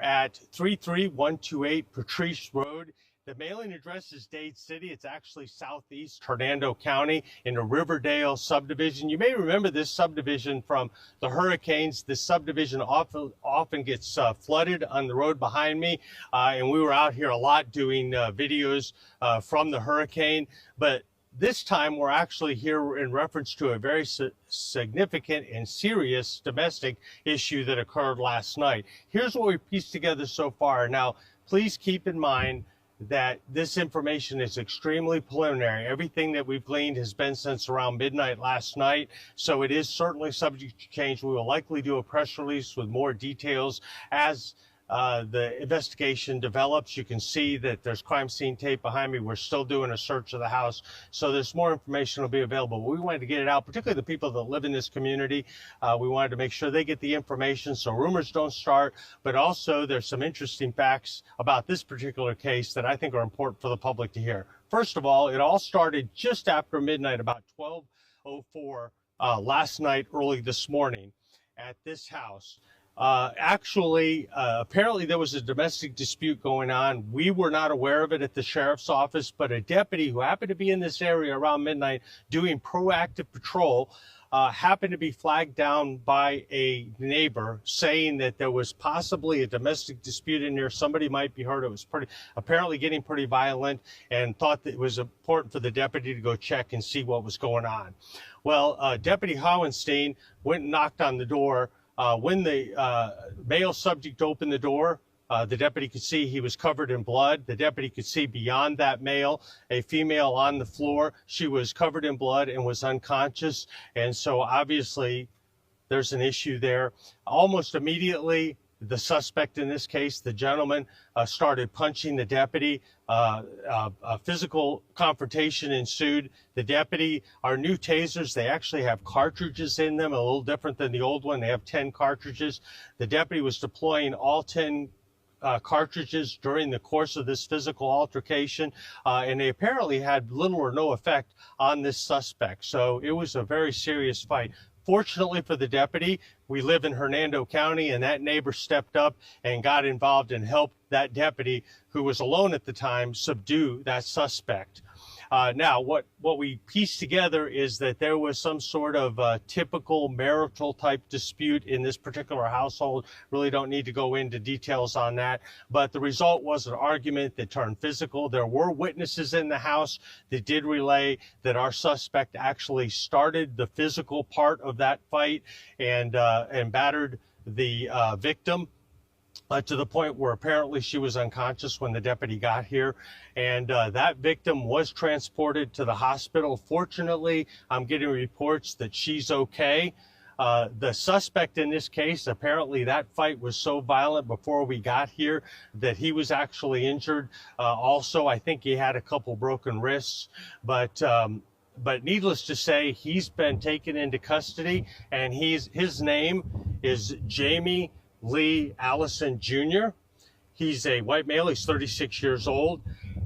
at 33128 Patrice Road. The mailing address is Dade City. It's actually southeast Hernando County in the Riverdale subdivision. You may remember this subdivision from the hurricanes. This subdivision often gets flooded on the road behind me, and we were out here a lot doing videos from the hurricane. But this time we're actually here in reference to a very significant and serious domestic issue that occurred last night. Here's what we pieced together so far. Now, please keep in mind that this information is extremely preliminary. Everything that we've gleaned has been since around midnight last night, so it is certainly subject to change. We will likely do a press release with more details as the investigation develops. You can see that there's crime scene tape behind me. We're still doing a search of the house, so there's more information will be available. We wanted to get it out, particularly the people that live in this community. We wanted to make sure they get the information so rumors don't start, but also there's some interesting facts about this particular case that I think are important for the public to hear. First of all, it all started just after midnight, about 12:04 last night, early this morning at this house. Apparently there was a domestic dispute going on. We were not aware of it at the sheriff's office, but a deputy who happened to be in this area around midnight doing proactive patrol happened to be flagged down by a neighbor saying that there was possibly a domestic dispute in there. Somebody might be hurt. It was apparently getting pretty violent, and thought that it was important for the deputy to go check and see what was going on. Well, Deputy Howenstein went and knocked on the door. When the male subject opened the door, the deputy could see he was covered in blood. The deputy could see beyond that male a female on the floor. She was covered in blood and was unconscious. And so obviously there's an issue there. Almost immediately, the suspect in this case, the gentleman, started punching the deputy. A physical confrontation ensued. The deputy, our new tasers, they actually have cartridges in them, a little different than the old one. They have 10 cartridges. The deputy was deploying all 10 cartridges during the course of this physical altercation, and they apparently had little or no effect on this suspect. So it was a very serious fight. Fortunately for the deputy, we live in Hernando County, and that neighbor stepped up and got involved and helped that deputy, who was alone at the time, subdue that suspect. Now, what we pieced together is that there was some sort of typical marital type dispute in this particular household. Really don't need to go into details on that, but the result was an argument that turned physical. There were witnesses in the house that did relay that our suspect actually started the physical part of that fight and battered the victim. To the point where apparently she was unconscious when the deputy got here. And that victim was transported to the hospital. Fortunately, I'm getting reports that she's okay. The suspect in this case, apparently that fight was so violent before we got here that he was actually injured. Also, I think he had a couple broken wrists, but needless to say, he's been taken into custody, and his name is Jamie Lee Allison Jr. He's a white male. He's 36 years old.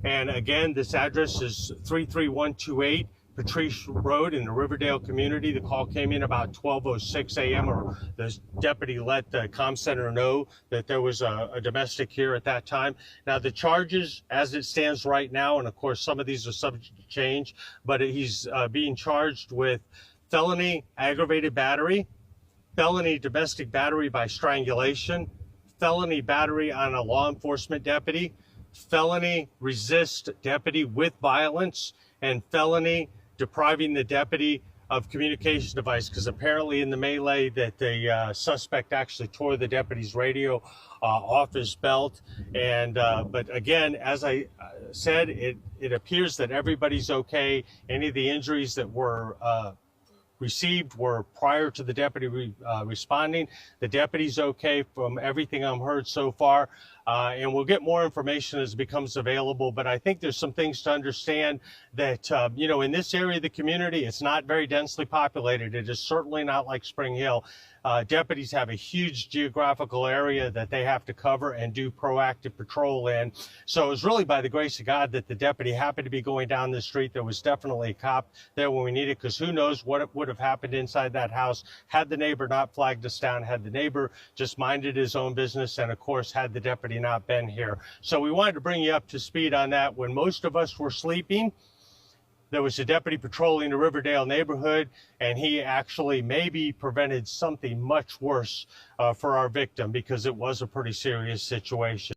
And again, this address is 33128 Patrice Road in the Riverdale community. The call came in about 12:06 a.m. or the deputy let the comm center know that there was a domestic here at that time. Now, the charges as it stands right now, and of course some of these are subject to change, but he's being charged with felony aggravated battery, felony domestic battery by strangulation, felony battery on a law enforcement deputy, felony resist deputy with violence, and felony depriving the deputy of communication device, because apparently in the melee that the suspect actually tore the deputy's radio off his belt. And but again, as I said, it appears that everybody's okay. Any of the injuries that were received were prior to the deputy responding. The deputy's okay from everything I've heard so far. and we'll get more information as it becomes available. But I think there's some things to understand that, you know, in this area of the community, it's not very densely populated. It is certainly not like Spring Hill. Deputies have a huge geographical area that they have to cover and do proactive patrol in. So it was really by the grace of God that the deputy happened to be going down the street. There was definitely a cop there when we needed, because who knows what would have happened inside that house had the neighbor not flagged us down, had the neighbor just minded his own business, and of course had the deputy not been here. So we wanted to bring you up to speed on that. When most of us were sleeping, there was a deputy patrolling the Riverdale neighborhood, and he actually maybe prevented something much worse for our victim, because it was a pretty serious situation.